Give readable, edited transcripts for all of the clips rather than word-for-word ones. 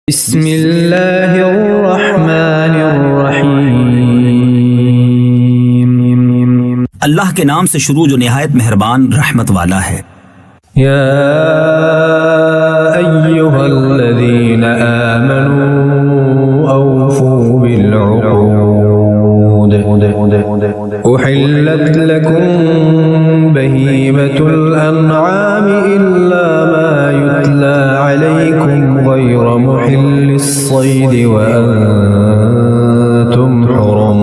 बिस्मिल्लाहिर्रहमानिर्रहीम। अल्लाह के नाम से शुरू जो निहायत मेहरबान रहमत वाला है। या अय्युहल्लज़ीना आमनू औफू बिल-उक़ूद उहिल्लत लकुम बहीमतुल अन्आम इल्ला मा युत्ला अलैकुम गैर मुहिल्लिस-सैद व अंतुम हुरुम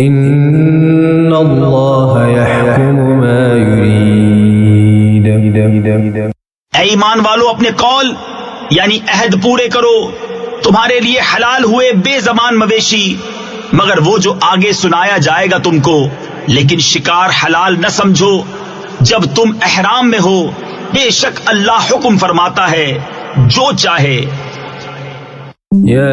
इन्नल्लाह यहकुमु मा युरीद। ऐ ईमान वालों, अपने कौल यानी अहद पूरे करो। तुम्हारे लिए हलाल हुए बेज़बान मवेशी, मगर वो जो आगे सुनाया जाएगा तुमको, लेकिन शिकार हलाल न समझो जब तुम एहराम में हो। बेशक अल्लाह हुक्म फरमाता है जो चाहे। या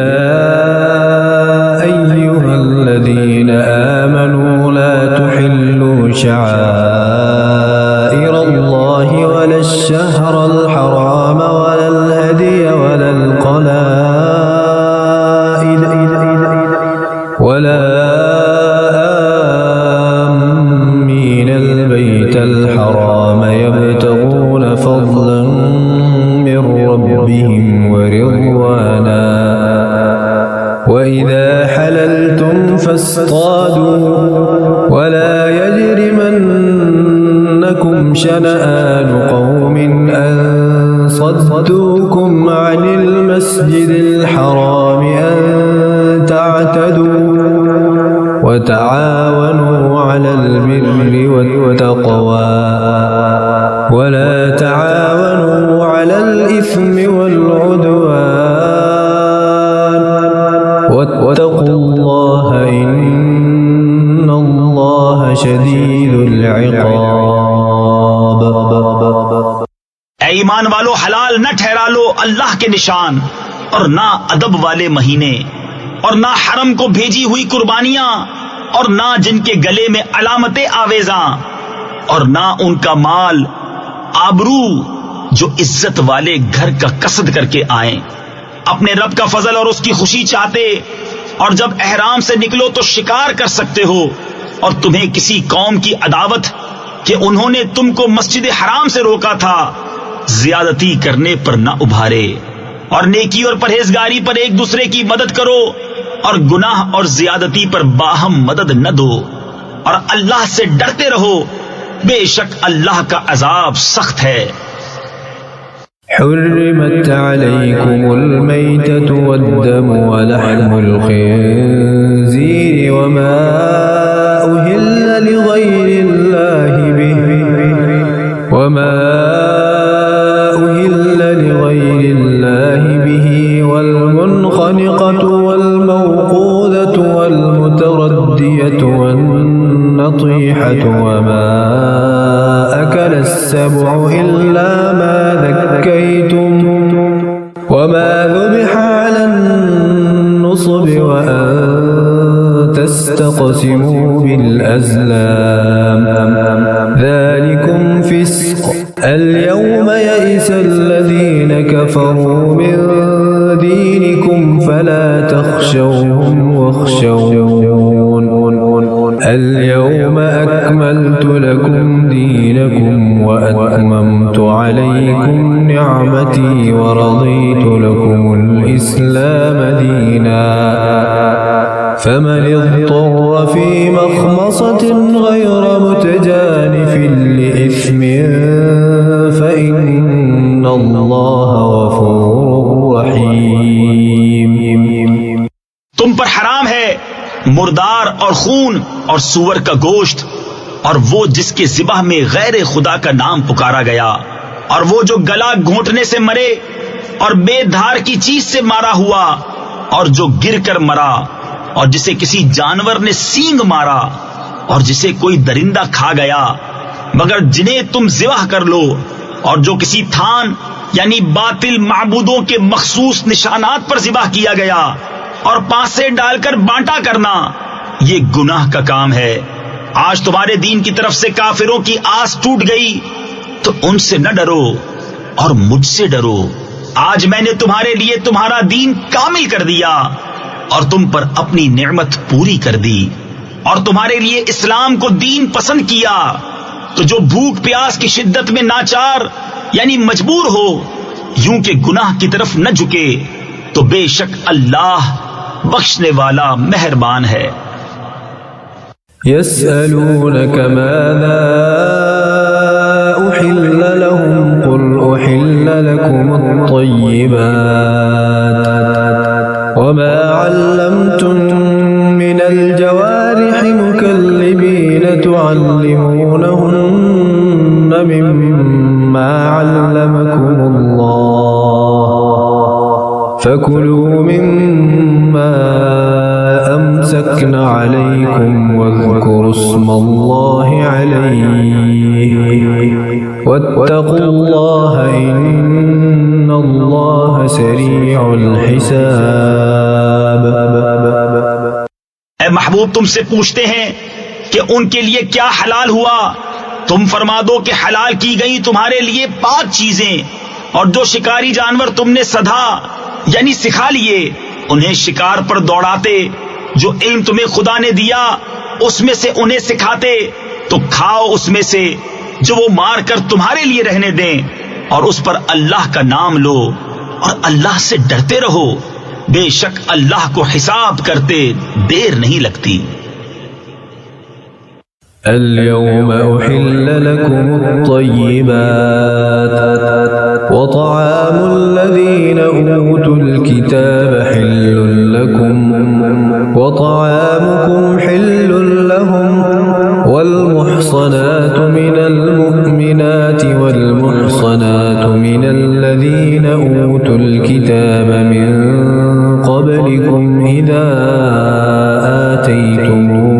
अय्युहल्लज़ीना आमनू ला तुहिल्लू शआइरल्लाहि वलश-शहरल हराम वलल हदिय वलल क़लाइद वला आम्मीनल बैतल हराम यब्तगून फ़ज़लन मिन रब्बिहिम व रिज़वाना وإذا حللتم فاصطادوا ولا يجرمنكم شنآن قوم أن صدوكم عن المسجد الحرام أن تعتدوا وتعاونوا على البر والتقوى ولا تعاونوا على الإثم والعدوان واتقوا الله इन्नल्लाह शदीदुल इक़ाब। ऐ ईमान वालों, हलाल न ठहरा लो अल्लाह के निशान, और ना अदब वाले महीने, और ना हरम को भेजी हुई कुर्बानियां, और ना जिनके गले में अलामतें आवेजा, और ना उनका माल आबरू जो इज्जत वाले घर का कसद करके आए। अपने रब का फजल और उसकी खुशी चाहते, और जब एहराम से निकलो तो शिकार कर सकते हो, और तुम्हें किसी कौम की अदावत कि उन्होंने तुमको मस्जिद हराम से रोका था, ज्यादती करने पर न उभारे, और नेकी और परहेजगारी पर एक दूसरे की मदद करो, और गुनाह और ज्यादती पर बाहम मदद न दो, और अल्लाह से डरते रहो, बेशक अल्लाह का अजाब सख्त है। حرمت عليكم الميتة والدم ولحم الخنزير وما أهل لغير الله به والمنخنقة والموقوذة والمتردية والنطيحة وما أكل السبع إلا ما ذكيتم وما ذبح على النصب وأن تستقسموا بالأزلام ذلكم فسق اليوم يئس الذين كفروا من دينكم فلا تخشوهم واخشون اليوم أكملت لكم دينكم وأتممت عليكم نعمتي ورضيت لكم الإسلام دينا فمن اضطر في مخمصة غير متجانف لإثم فإن الله غفور रहीम। तुम पर हराम है मुर्दार और खून और सूअर का गोश्त, और वो जिसके ज़िबाह में गैर खुदा का नाम पुकारा गया, और वो जो गला घोंटने से मरे और बेधार की चीज से मारा हुआ, और जो गिरकर मरा, और जिसे किसी जानवर ने सींग मारा, और जिसे कोई दरिंदा खा गया, मगर जिन्हें तुम ज़िबाह कर लो, और जो किसी थान यानी बातिल माबूदों के मखसूस निशानात पर ज़िबाह किया गया, और पासे डालकर बांटा करना, ये गुनाह का काम है। आज तुम्हारे दीन की तरफ से काफिरों की आस टूट गई, तो उनसे न डरो और मुझसे डरो। आज मैंने तुम्हारे लिए तुम्हारा दीन कामिल कर दिया और तुम पर अपनी नेमत पूरी कर दी और तुम्हारे लिए इस्लाम को दीन पसंद किया। तो जो भूख प्यास की शिद्दत में नाचार यानी मजबूर हो, यूं के गुनाह की तरफ न झुके, तो बेशक अल्लाह बख्शने वाला मेहरबान है। يسألونك ماذا أحل لهم قل أحل لكم الطيبات وما علمتم من الجوارح مكلبين تعلمونهن مما علمكم الله فكلوا مما أمسكن عليكم واذكروا اسم الله عليه واتقوا الله إن الله سريع الحساب। ऐ महबूब तुमसे पूछते हैं कि उनके लिए क्या हलाल हुआ, तुम फरमा दो कि हलाल की गई तुम्हारे लिए पाक चीजें और जो शिकारी जानवर तुमने सधा यानी सिखा लिए, उन्हें शिकार पर दौड़ाते, जो इल्म तुम्हें खुदा ने दिया उसमें से उन्हें सिखाते, तो खाओ उसमें से जो वो मार कर तुम्हारे लिए रहने दें और उस पर अल्लाह का नाम लो और अल्लाह से डरते रहो, बेशक अल्लाह को हिसाब करते देर नहीं लगती। اليوم أحل لكم الطيبات وطعام الذين أوتوا الكتاب حل لكم وطعامكم حل لهم والمحصنات من المؤمنات والمحصنات من الذين أوتوا الكتاب من قبلكم إذا آتيتموهن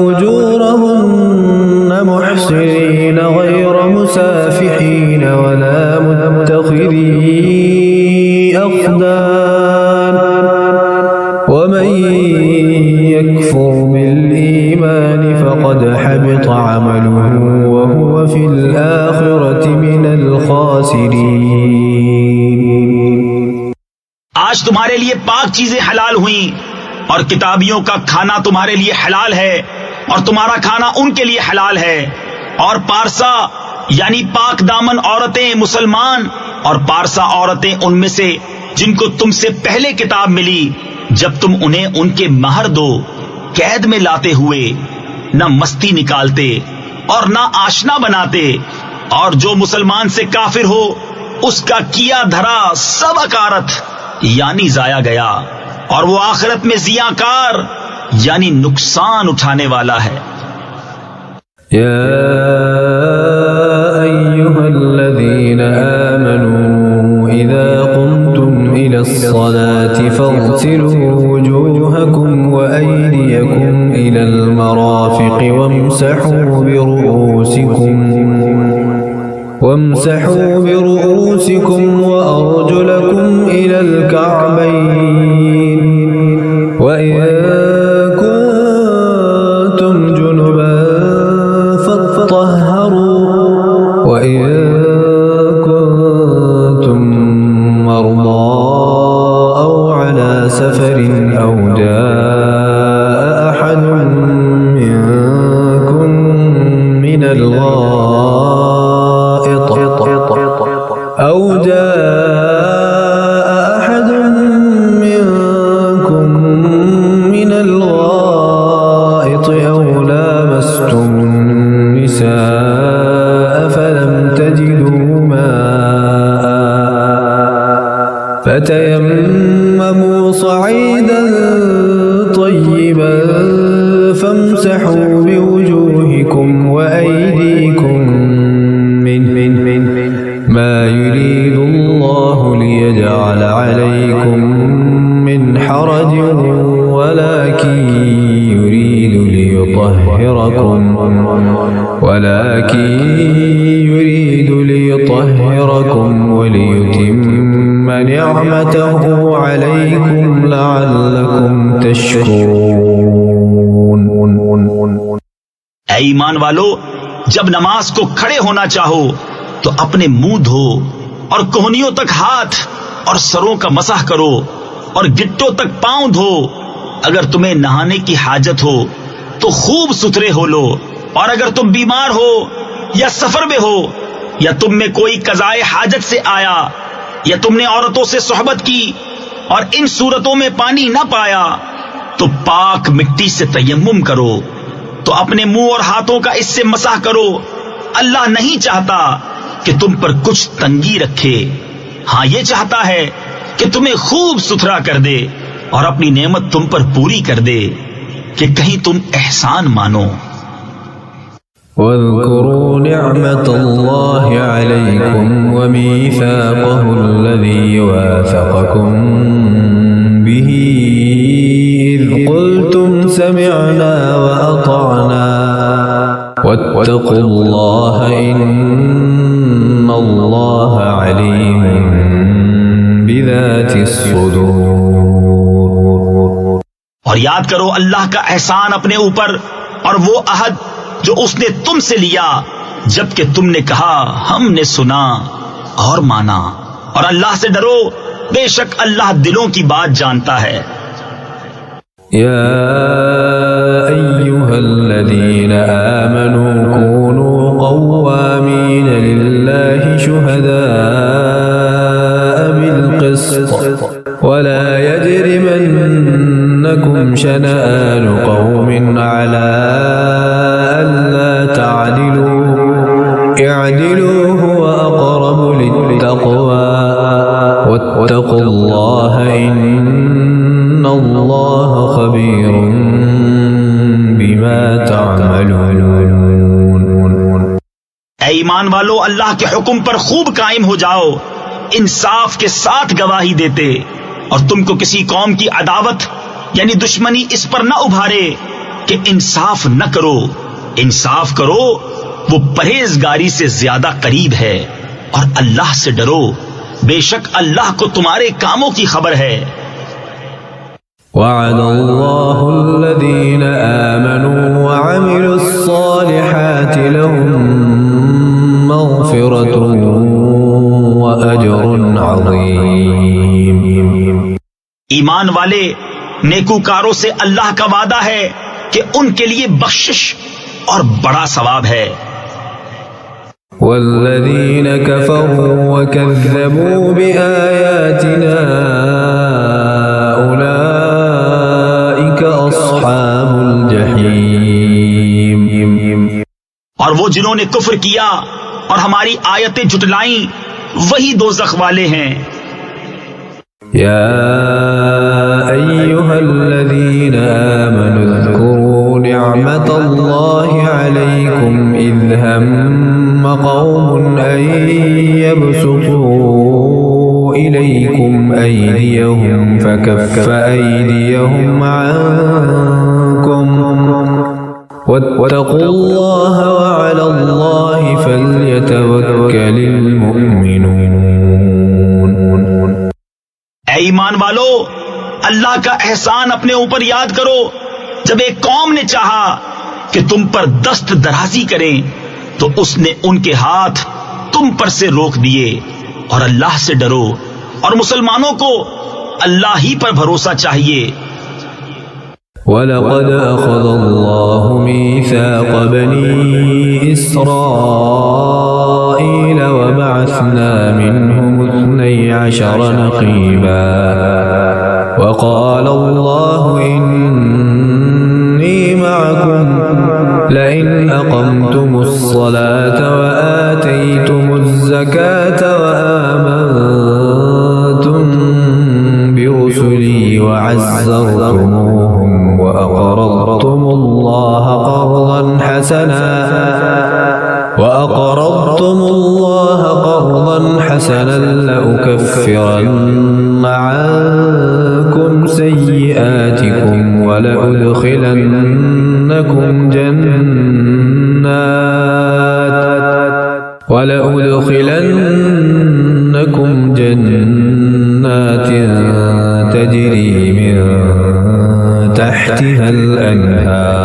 أجورهن محصنين غير مسافحين ولا متخذي أخدان ومن يكفر بالإيمان فقد حبط عمله وهو في الآخرة من الخاسرين। आज तुम्हारे लिए पाक चीजें हलाल हुई और किताबियों का खाना तुम्हारे लिए हलाल है और तुम्हारा खाना उनके लिए हलाल है। और पारसा यानी पाक दामन औरतें मुसलमान और पारसा औरतें उनमें से जिनको तुमसे पहले किताब मिली, जब तुम उन्हें उनके महर दो कैद में लाते हुए न मस्ती निकालते और न आशना बनाते, और जो मुसलमान से काफिर हो उसका किया धरा सब अकारत यानी जाया गया और वो आखिरत में जियाकार यानी नुकसान उठाने वाला है। या अय्युहल्लज़ीन आमनू इज़ा कुमतुम इलस्सलाति फग़सिलू वुजूहकुम व अयदियकुम इलल मराफ़िक़ि वamsahuu biru'usikum wa arjulakum ila al-ka'bayn wa in kuntum junuban fattahharu wa in kuntum mardaa aw ala safarin aw jaa'a ahadun minkum min al-ghaa'it أو جاء أحد منكم من الغائط أو لامستم النساء فلم تجدوا ماء فتيمموا صعيدا طيبا فامسحوا بوجوهكم وأيديكم ما يريد الله ليجعل عليكم من حرج ولكن يريد ليطهركم وليتم نعمته عليكم لعلكم تشكرون. ऐ ईमान वालो, जब नमाज को खड़े होना चाहो तो अपने मुंह धो और कोहनियों तक हाथ और सरों का मसाह करो और गिट्टों तक पांव धो। अगर तुम्हें नहाने की हाजत हो तो खूब सुथरे हो लो, और अगर तुम बीमार हो या सफर में हो या तुम में कोई कज़ाए हाजत से आया या तुमने औरतों से सोहबत की और इन सूरतों में पानी न पाया तो पाक मिट्टी से तयम्मुम करो, तो अपने मुंह और हाथों का इससे मसाह करो। अल्लाह नहीं चाहता कि तुम पर कुछ तंगी रखे, हां ये चाहता है कि तुम्हें खूब सुथरा कर दे और अपनी नेमत तुम पर पूरी कर दे कि कहीं तुम एहसान मानो। واذكروا نعمة الله عليكم وميثاقه الذي واثقكم به إذ قلتم سمعنا وأطعنا واتقوا الله إن الله عليم بذات الصدور। और याद करो अल्लाह का एहसान अपने ऊपर और वो अहद जो उसने तुमसे लिया जबकि तुमने कहा हमने सुना और माना। और अल्लाह से डरो, बेशक अल्लाह दिलों की बात जानता है। या अय्युहल्लज़ीना आमनू कूनू क़व्वामीन लिल्लाहि शुहदाअ बिल क़िस्त वला यजरिमन्नकुम शनआनु क़ौमिन अला اعدلوا هو أقرب للتقوى واتقوا الله إن الله خبير بما تعملون। ऐ ईमान वालो, अल्लाह के हुक्म पर खूब कायम हो जाओ, इंसाफ के साथ गवाही देते, और तुमको किसी कौम की अदावत यानी दुश्मनी इस पर न उभारे कि इंसाफ न करो। इंसाफ करो, वो परहेजगारी से ज्यादा करीब है। और अल्लाह से डरो, बेशक अल्लाह को तुम्हारे कामों की खबर है। वअदल्लाहु अल्लज़ीना आमनू वअमिलुस्सालिहाति लहुम मग़फ़िरतुन व अजरुन अज़ीम। ईमान वाले नेकूकारों से अल्लाह का वादा है कि उनके लिए बख्शिश और बड़ा सवाब है। वल्लज़ीन कफ़रू वकज़्ज़बू बिआयातिना उलाइक अस्हाबुल जहीम। और वो जिन्होंने कुफ्र किया और हमारी आयतें झुटलाईं वही दोज़ख वाले हैं। या अय्युहल्लज़ीना आमनू ज़कुरू निअमतल्लाहि अलैकुम इज़ हम्म क़ौमुन अन यबसुतू इलैकुम अयदियहुम फकफ्फ अयदियहुम अन्कुम वत्तक़ुल्लाह वअलल्लाहि फल्यतवक्कलिल मुमिनून। ऐ ईमान वालो, अल्लाह का एहसान अपने ऊपर याद करो। जब एक कौम ने चाहा कि तुम पर दस्त दराजी करें तो उसने उनके हाथ तुम पर से रोक दिए। और अल्लाह से डरो, और मुसलमानों को अल्लाह ही पर भरोसा चाहिए। वलक़द अख़ज़ल्लाहु मीसाक़ बनी इस्राईल वबअस्ना मिनहुम 12 नक़ीबा वक़ाल अल्लाहु इन्नी मअकुम लइन अक़मतुमुस्सलाता व आतयतुमुज़्ज़काता व आमनतुम बिरुसुली व अज़्ज़रतुमूहुम व अक़रज़तुमुल्लाह क़र्ज़न हसनन लउकफ्फिरन्न अन्कुम सय्यिआतिकुम व लउदखिलन्नकुम जन्नातिन तजरी मिन तहतिहा अल-अन्हार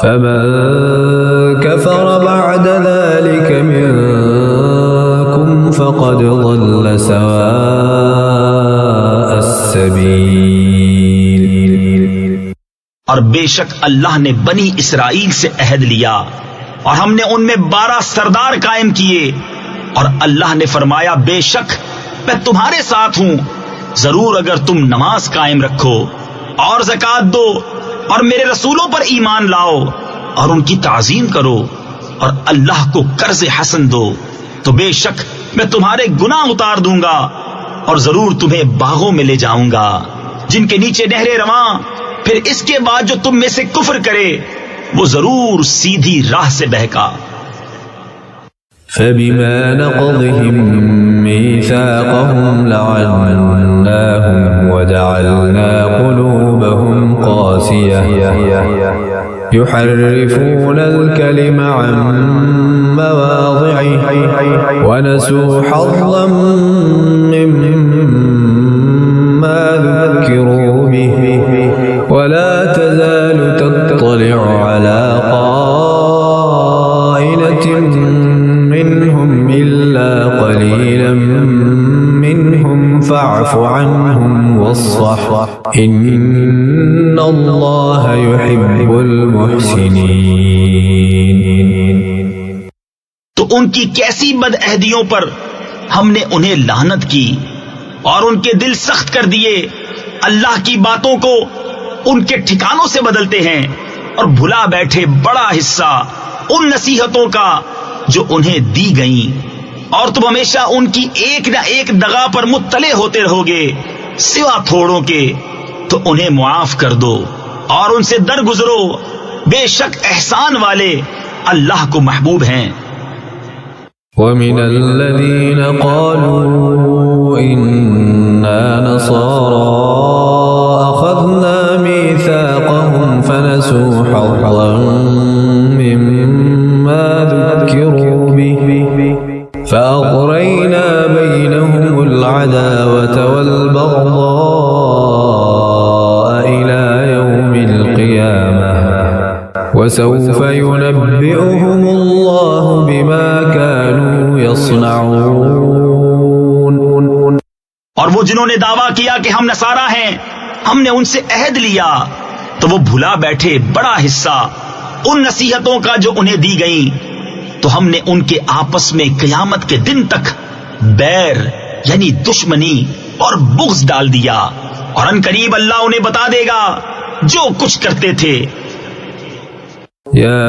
فمن كفر بعد ذلك منكم فقد ضل سواء السبيل। और बेशक अल्लाह ने बनी इसराइल से अहद लिया और हमने उनमें 12 सरदार कायम किए, और अल्लाह ने फरमाया बेशक मैं तुम्हारे साथ हूं, जरूर अगर तुम नमाज कायम रखो और ज़कात दो और मेरे रसूलों पर ईमान लाओ और उनकी ताज़ीम करो और अल्लाह को कर्ज हसन दो, तो बेशक मैं तुम्हारे गुनाह उतार दूंगा और जरूर तुम्हें बागों में ले जाऊंगा जिनके नीचे नहरें रवां। फिर इसके बाद जो तुम में से कुफ्र करे वो जरूर सीधी राह से बहका। فبما نقضهم ميثاقهم لعناهم وجعلنا قلوبهم قاسية يحرفون الكلم عن مواضعه ونسوا حظا مما ذكروا به ولا تزال تطلع على خائنة منهم إلا قليلا منهم فاعف عنهم واصفح إن الله يحب المحسنين। तो उनकी कैसी बदअहदियों पर हमने उन्हें लानत की और उनके दिल सख्त कर दिए। अल्लाह की बातों को उनके ठिकानों से बदलते हैं और भुला बैठे बड़ा हिस्सा उन नसीहतों का जो उन्हें दी गई, और तुम हमेशा उनकी एक न एक दगा पर मुत्तले होते रहोगे सिवा थोड़ों के, तो उन्हें मुआफ कर दो और उनसे दर गुजरो, बेशक एहसान वाले अल्लाह को महबूब हैं। ومن الذين قالوا إنا نصارى أخذنا ميثاقهم فنسوا حظا مما ذكروا به فأغرينا بينهم العداوة والبغضاء إلى يوم القيامة وسوف ينبئهم الله بما كانوا يصنعون। और वो जिन्होंने दावा किया कि हम नसारा हैं, हमने उनसे अहद लिया, तो वो भुला बैठे बड़ा हिस्सा उन नसीहतों का जो उन्हें दी गई, तो हमने उनके आपस में क़यामत के दिन तक बैर यानी दुश्मनी और बुग़्ज़ डाल दिया, और अनकरीब अल्लाह उन्हें बता देगा जो कुछ करते थे। या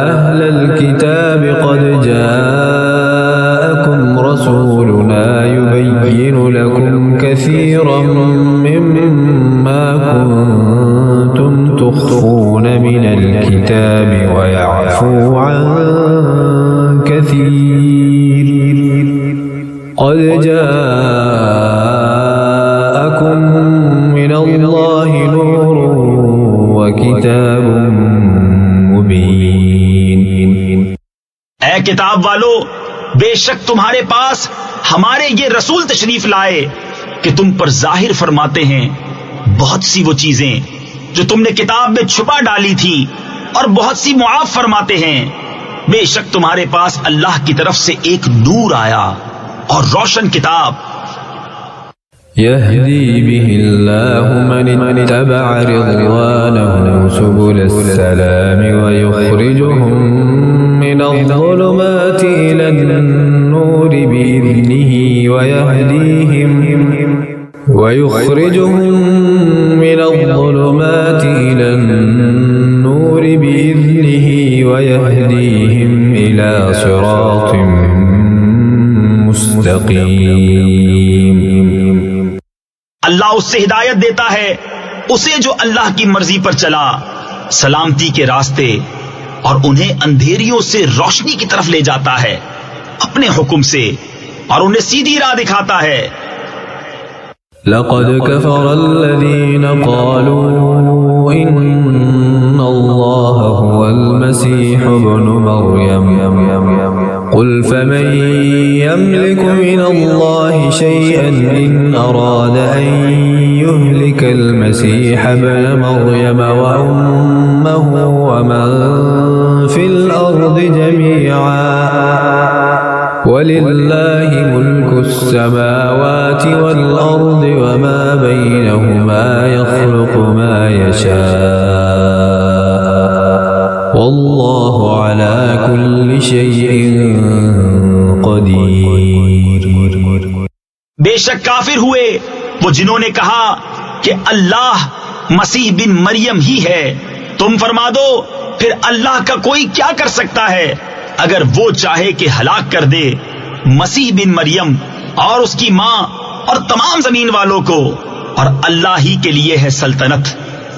अहलल किताब क़द जाअकुम रसूलुना युबय्यिनु लकुम कसीरन मिम्मा कुंतुम तुख्फून मिनल किताब व यअफू अन कसीर क़द जाअकुम मिनल्लाहि नूरुन व किताबुन मुबीन। ऐ किताब वालो, बेशक तुम्हारे पास हमारे ये रसूल तशरीफ लाए कि तुम पर जाहिर फरमाते हैं बहुत सी वो चीजें जो तुमने किताब में छुपा डाली थी, और बहुत सी मुआफ फरमाते हैं। बेशक तुम्हारे पास अल्लाह की तरफ से एक नूर आया और रोशन किताब। यहदी बिहिल्लाहु मन इत्तबअ रिज़वानहु सुबुलस्सलाम व युख़रिजुहुम मिनज़्ज़ुलुमाति इलन-नूरि बिइज़निही व युख़रिजुहुम मिनज़्ज़ुलुमाति इलन-नूरि बिइज़निही व यहदीहिम इला सिरातिन मुस्तक़ीम। अल्लाह उससे हिदायत देता है उसे जो अल्लाह की मर्जी पर चला सलामती के रास्ते, और उन्हें अंधेरियों से रोशनी की तरफ ले जाता है अपने हुक्म से, और उन्हें सीधी राह दिखाता है। लक़द कफ़रल्लज़ीन क़ालू इन्नल्लाह हुवल मसीह इब्नु मर्यम क़ुल फमन यमलिकु मिनल्लाहि शैअन इन अराद अन युहलिकल मसीह इब्न मर्यम व أمه ومن في الأرض جميعا ولله ملك السماوات والأرض وما بينهما يخلق ما يشاء والله على كل شيء قدير। बेशक काफिर हुए वो जिन्होंने कहा कि अल्लाह मसीह बिन मरियम ही है। तुम फरमा दो फिर अल्लाह का कोई क्या कर सकता है अगर वो चाहे कि हलाक कर दे मसीह बिन मरियम और उसकी मां और तमाम जमीन वालों को। और अल्लाह ही के लिए है सल्तनत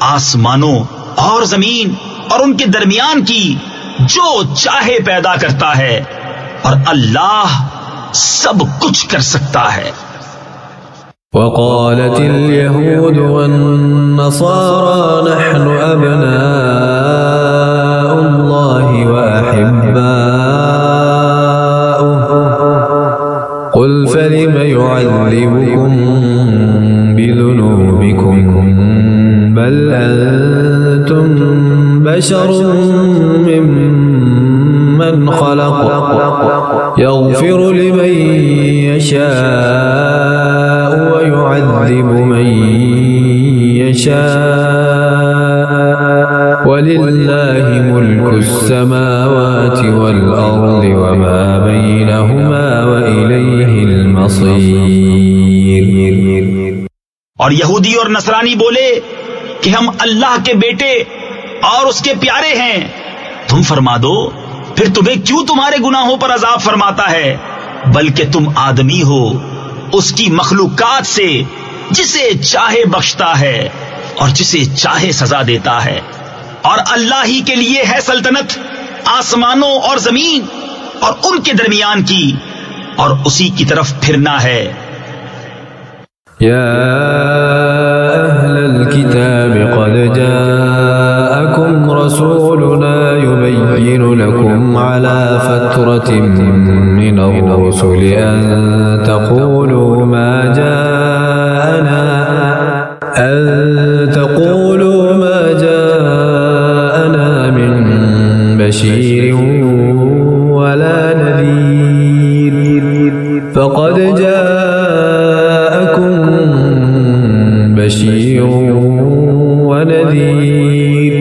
आसमानों और जमीन और उनके दरमियान की, जो चाहे पैदा करता है और अल्लाह सब कुछ कर सकता है। وقالت اليهود والنصارى نحن أبناء الله وأحباؤه قل فلم يعذبكم بذنوبكم بل أنتم بشر ممن خلق يغفر لمن يشاء ويعذب من يشاء ولله ملك السماوات والأرض وما بينهما وإليه المصير। और यहूदी और नसरानी बोले कि हम अल्लाह के बेटे और उसके प्यारे हैं। तुम फरमा दो फिर तुम्हें क्यों तुम्हारे गुनाहों पर अजाब फरमाता है, बल्कि तुम आदमी हो उसकी मखलूकात से, जिसे चाहे बख्शता है और जिसे चाहे सजा देता है। और अल्लाह ही के लिए है सल्तनत आसमानों और जमीन और उनके दरमियान की, और उसी की तरफ फिरना है। या अहलल किताब क़द जाअकुम रसूलुना युबय्यिनु लकुम अला फत्रतिन मिनर रुसुलि अन तक़ूलू मा जाअना मिन बशीरिन वला नज़ीर फ़क़द जाअकुम बशीरुन वनज़ीर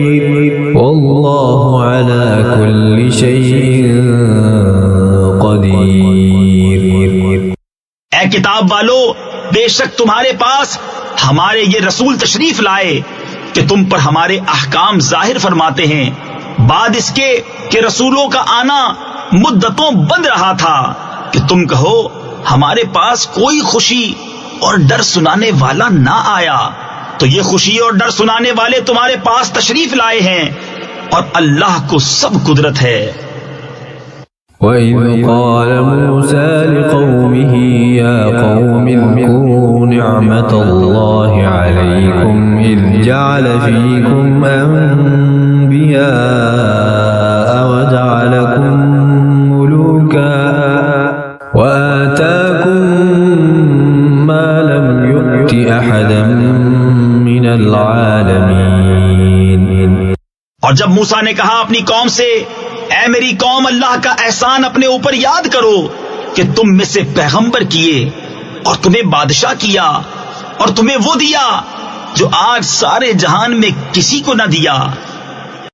वल्लाहु अला कुल्लि शैइन क़दीर। ऐ किताब वालो, बेशक तुम्हारे पास हमारे ये रसूल तशरीफ लाए कि तुम पर हमारे अहकाम जाहिर फरमाते हैं, बाद इसके कि रसूलों का आना मुद्दतों बंद रहा था कि तुम कहो हमारे पास कोई खुशी और डर सुनाने वाला ना आया। तो ये खुशी और डर सुनाने वाले तुम्हारे पास तशरीफ लाए हैं और अल्लाह को सब कुदरत है। وَإِذْ قَالَ مُوسَى لِقَوْمِهِ يَا قَوْمِ اذْكُرُوا نِعْمَةَ اللَّهِ عَلَيْكُمْ إِذْ جَعَلَ فِيكُمْ أَنْبِيَاءَ وَجَعَلَكُمْ مُلُوكًا وَآتَاكُمْ مَا لَمْ يُؤْتِ أَحَدًا مِنَ الْعَالَمِينَ। और जब मूसा ने कहा अपनी कौम से, ऐ मेरी कौम, अल्लाह का एहसान अपने ऊपर याद करो कि तुम में से पैगंबर किए और तुम्हें बादशाह किया और तुम्हें वो दिया जो आज सारे जहान में किसी को न दिया।